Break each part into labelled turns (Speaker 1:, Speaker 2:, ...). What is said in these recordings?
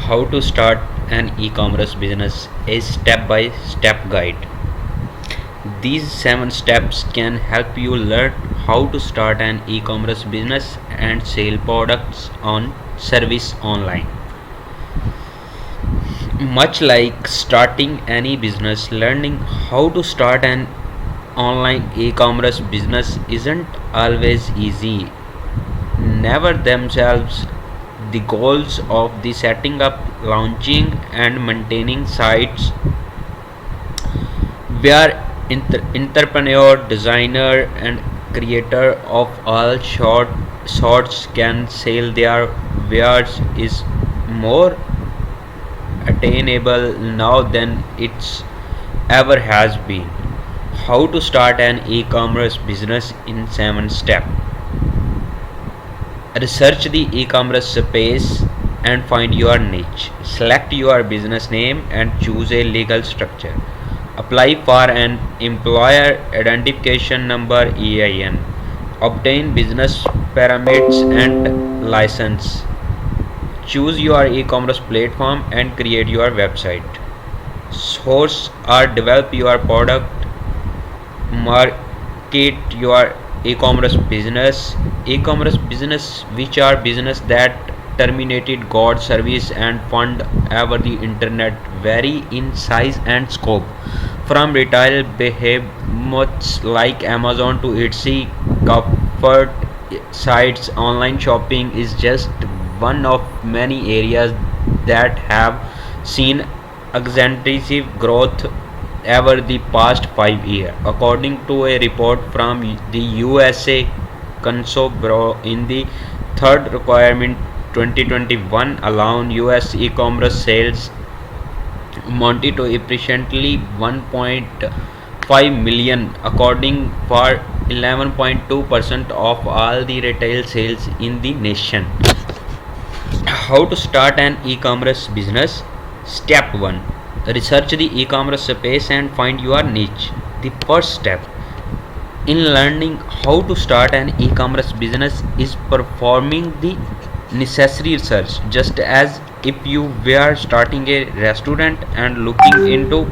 Speaker 1: How to start an e-commerce business, a step-by-step guide. These 7 steps can help you learn how to start an e-commerce business and sell products on service online. Much like starting any business, learning how to start an online e-commerce business isn't always easy. Never themselves, the goals of the setting up, launching, and maintaining sites where entrepreneur, designer, and creator of all sorts can sell their wares is more attainable now than it's ever has been. How to start an e-commerce business in 7 steps. Research the e-commerce space and find your niche. Select your business name and choose a legal structure. Apply for an employer identification number (EIN). Obtain business permits and license. Choose your e-commerce platform and create your website. Source or develop your product. Market your e-commerce business. E-commerce business, which are business that terminated God service and fund over the internet, vary in size and scope. From retail behemoths like Amazon to Etsy comfort sites, online shopping is just one of many areas that have seen extensive growth over the past 5 years. According to a report from the USA Consumer in the third requirement 2021 alone, US e-commerce sales amounted to approximately 1.5 million, according for 11.2% of all the retail sales in the nation. How to start an e-commerce business? Step 1. Research the e-commerce space and find your niche. The first step in learning how to start an e-commerce business is performing the necessary research, just as if you were starting a restaurant and looking into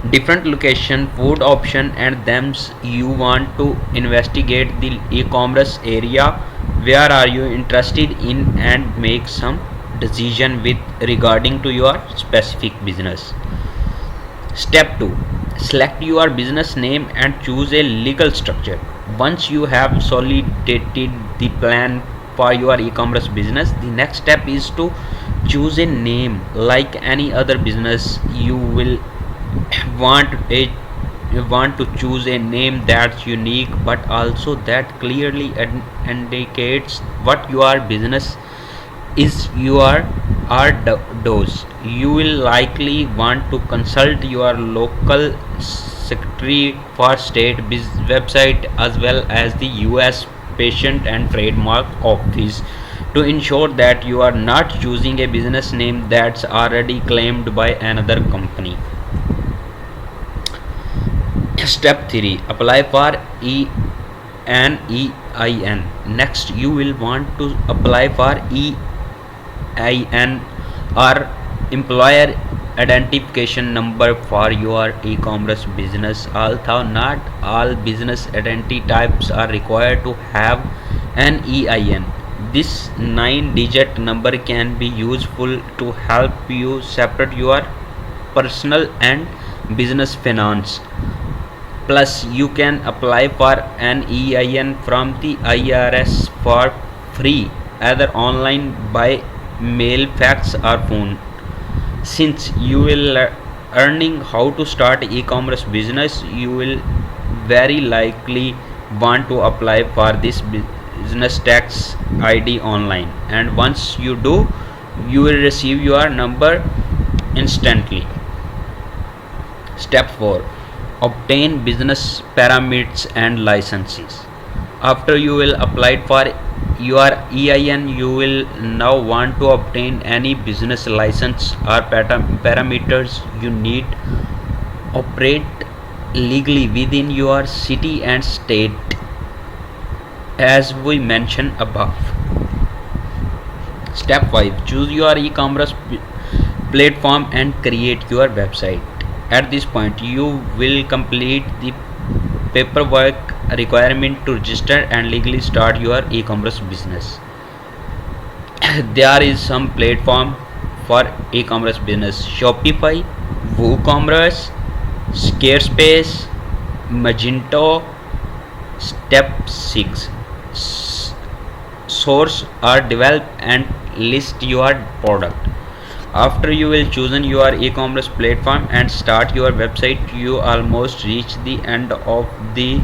Speaker 1: different location, food option, and themes. You want to investigate the e-commerce area, where are you interested in, and make some decision with regarding to your specific business. Step 2. Select your business name and choose a legal structure. Once you have solidated the plan for your e-commerce business, the next step is to choose a name. Like any other business, you will want to choose a name that's unique but also that clearly indicates what your business is your does. You will likely want to consult your local secretary for state website as well as the US Patent and Trademark Office to ensure that you are not choosing a business name that's already claimed by another company. Step 3. Apply for an EIN. Next, you will want to apply for EIN or employer identification number for your e-commerce business. Although not all business identity types are required to have an EIN, this 9-digit number can be useful to help you separate your personal and business finance. Plus, you can apply for an EIN from the IRS for free, either online, by mail, fax, or phone. Since you will learning how to start e-commerce business, you will very likely want to apply for this business tax ID online, and once you do, you will receive your number instantly. Step 4. Obtain business permits and licenses. After you will apply for your EIN, you will now want to obtain any business license or parameters you need operate legally within your city and state, as we mentioned above. Step 5. Choose your e-commerce platform and create your website. At this point, you will complete the paperwork requirement to register and legally start your e-commerce business. There is some platform for e-commerce business: Shopify, WooCommerce, Squarespace, Magento. Step 6. Source or develop and list your product. After you will chosen your e-commerce platform and start your website, you almost reach the end of the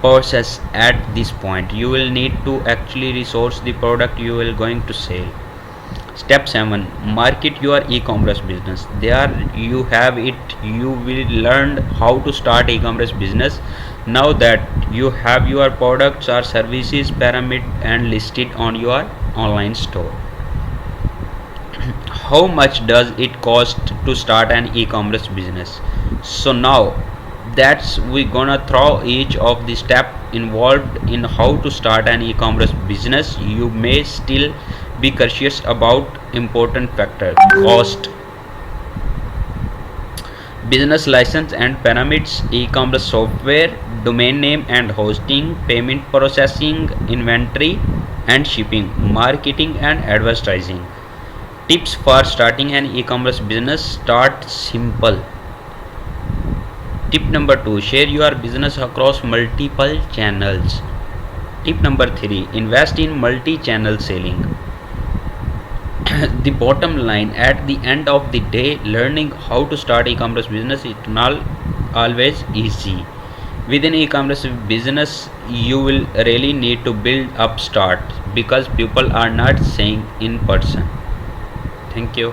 Speaker 1: process. At this point, you will need to actually resource the product you will going to sell. Step 7. Market your e-commerce business. There you have it. You will learn how to start e-commerce business. Now that you have your products or services pyramid and listed on your online store. How much does it cost to start an e-commerce business? So now that's we gonna throw each of the step involved in how to start an e-commerce business. You may still be cautious about important factor: cost, business license and permits, e-commerce software, domain name and hosting, payment processing, inventory and shipping, marketing and advertising. Tips for starting an e-commerce business: start simple. Tip number 2. Share your business across multiple channels. Tip number 3. Invest in multi-channel selling. The bottom line, at the end of the day, learning how to start e-commerce business is not always easy. Within e-commerce business, you will really need to build up start because people are not saying in person. Thank you.